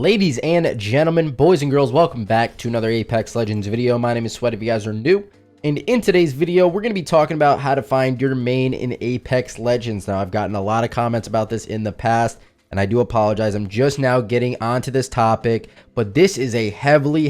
Ladies and gentlemen, boys and girls, welcome back to another Apex Legends video. My name is Sweat if you guys are new. And in today's video, we're going to be talking about how to find your main in Apex Legends. Now, I've gotten a lot of comments about this in the past, and I do apologize. I'm just now getting onto this topic, but this is a heavily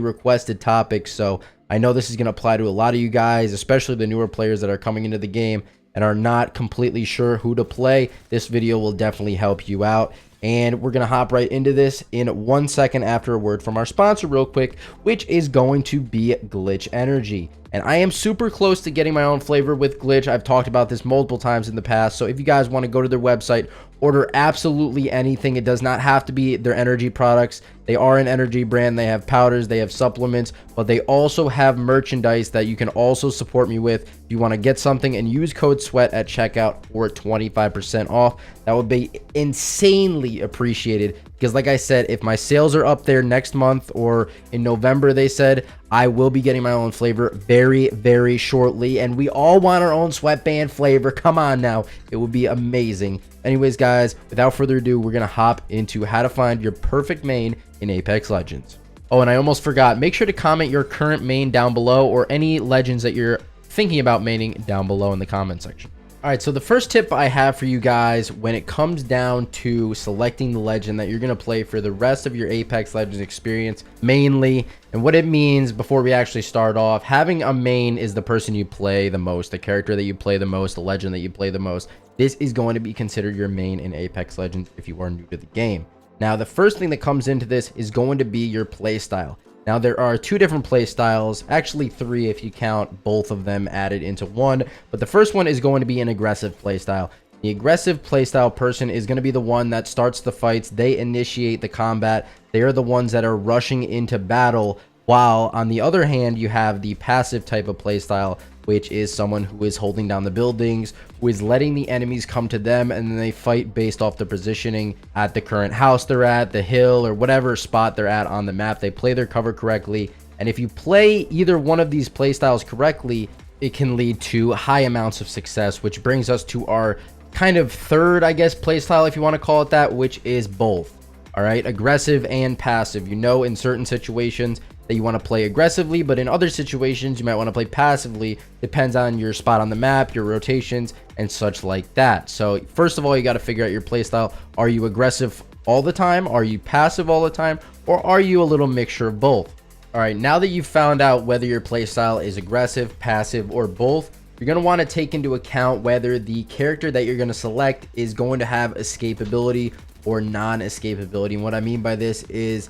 requested topic. So I know this is going to apply to a lot of you guys, especially the newer players that are coming into the game and are not completely sure who to play. This video will definitely help you out. And we're going to hop right into this in 1 second after a word from our sponsor real quick, which is going to be Glitch Energy. And I am super close to getting my own flavor with Glitch. I've talked about this multiple times in the past. So if you guys want to go to their website, order absolutely anything. It does not have to be their energy products. They are an energy brand. They have powders, they have supplements, but they also have merchandise that you can also support me with. If you want to get something and use code SWEAT at checkout for 25% off, that would be insanely appreciated. Because like I said, if my sales are up there next month or in November, they said, I will be getting my own flavor very shortly. And we all want our own Sweatband flavor. Come on now. It would be amazing. Anyways, guys, without further ado, we're going to hop into how to find your perfect main in Apex Legends. Oh, and I almost forgot. Make sure to comment your current main down below or any legends that you're thinking about maining down below in the comment section. All right, so the first tip I have for you guys when it comes down to selecting the legend that you're going to play for the rest of your Apex Legends experience mainly, and what it means before we actually start off, having a main is the person you play the most, the character that you play the most, the legend that you play the most. This is going to be considered your main in Apex Legends if you are new to the game. Now, the first thing that comes into this is going to be your play style. Now, there are two different play styles, actually three if you count both of them added into one, but the first one is going to be an aggressive play style. The aggressive playstyle person is going to be the one that starts the fights. They initiate the combat. They are the ones that are rushing into battle, while on the other hand, you have the passive type of playstyle, which is someone who is holding down the buildings, who is letting the enemies come to them, and then they fight based off the positioning at the current house they're at, the hill, or whatever spot they're at on the map. They play their cover correctly, and if you play either one of these playstyles correctly, it can lead to high amounts of success, which brings us to our kind of third, I guess, playstyle, if you want to call it that, which is both. All right, aggressive and passive. You know, in certain situations that you want to play aggressively, but in other situations you might want to play passively. Depends on your spot on the map, your rotations, and such like that. So first of all, you got to figure out your playstyle. Are you aggressive all the time? Are you passive all the time? Or are you a little mixture of both? All right, now that you've found out whether your playstyle is aggressive, passive, or both, you're going to want to take into account whether the character that you're going to select is going to have escapability or non-escapability. And what I mean by this is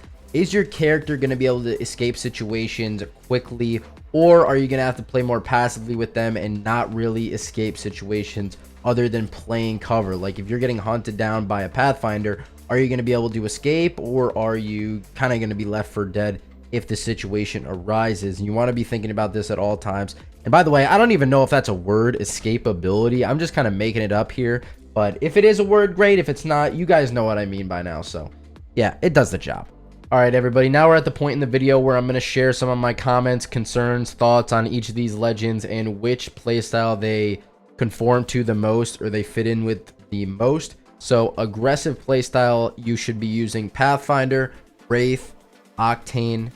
your character going to be able to escape situations quickly, or are you going to have to play more passively with them and not really escape situations other than playing cover? Like if you're getting hunted down by a Pathfinder, are you going to be able to escape, or are you kind of going to be left for dead if the situation arises? And you want to be thinking about this at all times. And by the way, I don't even know if that's a word, escapability. I'm just kind of making it up here, but if it is a word, great. If it's not, you guys know what I mean by now. So yeah, it does the job. All right, everybody, now we're at the point in the video where I'm going to share some of my comments, concerns, thoughts on each of these legends and which playstyle they conform to the most or they fit in with the most. So aggressive playstyle, you should be using Pathfinder, Wraith, Octane,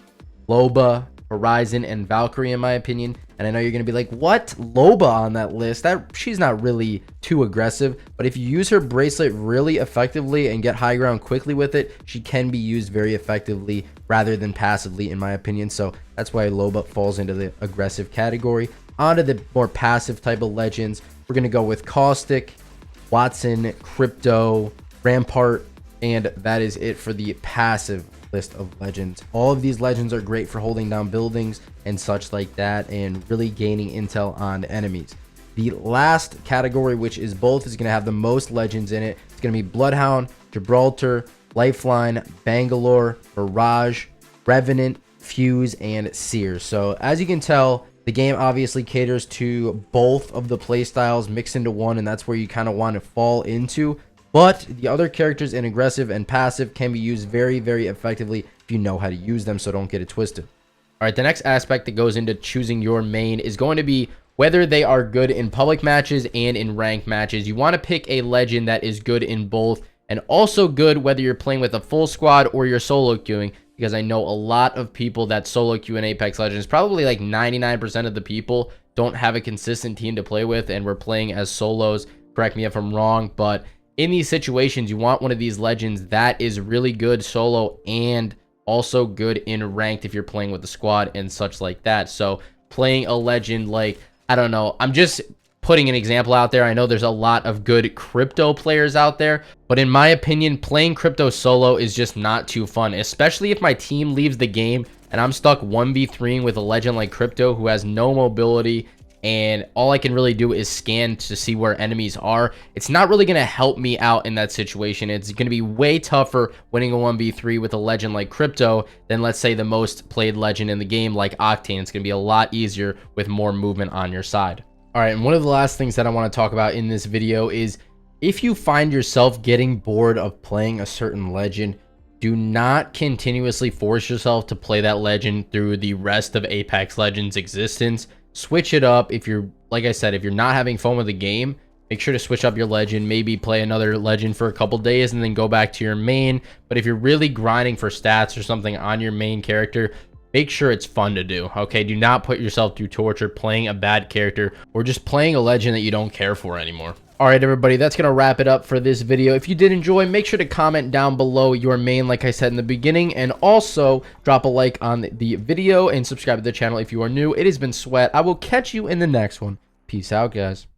Loba, Horizon, and Valkyrie in my opinion. And I know you're going to be like, what? Loba on that list? She's not really too aggressive, but if you use her bracelet really effectively and get high ground quickly with it, she can be used very effectively rather than passively in my opinion. So that's why Loba falls into the aggressive category. Onto the more passive type of legends, we're going to go with Caustic, Watson, Crypto, Rampart, and that is it for the passive list of legends. All of these legends are great for holding down buildings and such like that and really gaining intel on enemies. The last category, which is both, is going to have the most legends in it. It's going to be Bloodhound, Gibraltar, Lifeline, Bangalore, Mirage, Revenant, Fuse, and Sears. So as you can tell, the game obviously caters to both of the playstyles mixed into one, and that's where you kind of want to fall into. But the other characters in aggressive and passive can be used very effectively if you know how to use them, so don't get it twisted. All right, the next aspect that goes into choosing your main is going to be whether they are good in public matches and in ranked matches. You want to pick a legend that is good in both and also good whether you're playing with a full squad or you're solo queuing, because I know a lot of people that solo queue in Apex Legends, probably like 99% of the people don't have a consistent team to play with, and we're playing as solos. Correct me if I'm wrong, but in these situations, you want one of these legends that is really good solo and also good in ranked if you're playing with the squad and such like that. So playing a legend like, I don't know, I'm just putting an example out there. I know there's a lot of good crypto players out there, but in my opinion, playing crypto solo is just not too fun, especially if my team leaves the game and I'm stuck 1v3ing with a legend like crypto who has no mobility, and all I can really do is scan to see where enemies are. It's not really going to help me out in that situation. It's going to be way tougher winning a 1v3 with a legend like crypto than, let's say, the most played legend in the game like Octane. It's going to be a lot easier with more movement on your side. All right, and one of the last things that I want to talk about in this video is if you find yourself getting bored of playing a certain legend, do not continuously force yourself to play that legend through the rest of Apex Legends existence. Switch it up. If you're, like I said, if you're not having fun with the game, make sure to switch up your legend. Maybe play another legend for a couple days and then go back to your main. But if you're really grinding for stats or something on your main character, make sure it's fun to do. Okay, do not put yourself through torture playing a bad character or just playing a legend that you don't care for anymore. All right, everybody, that's going to wrap it up for this video. If you did enjoy, make sure to comment down below your main, like I said in the beginning, and also drop a like on the video and subscribe to the channel if you are new. It has been Sweat. I will catch you in the next one. Peace out, guys.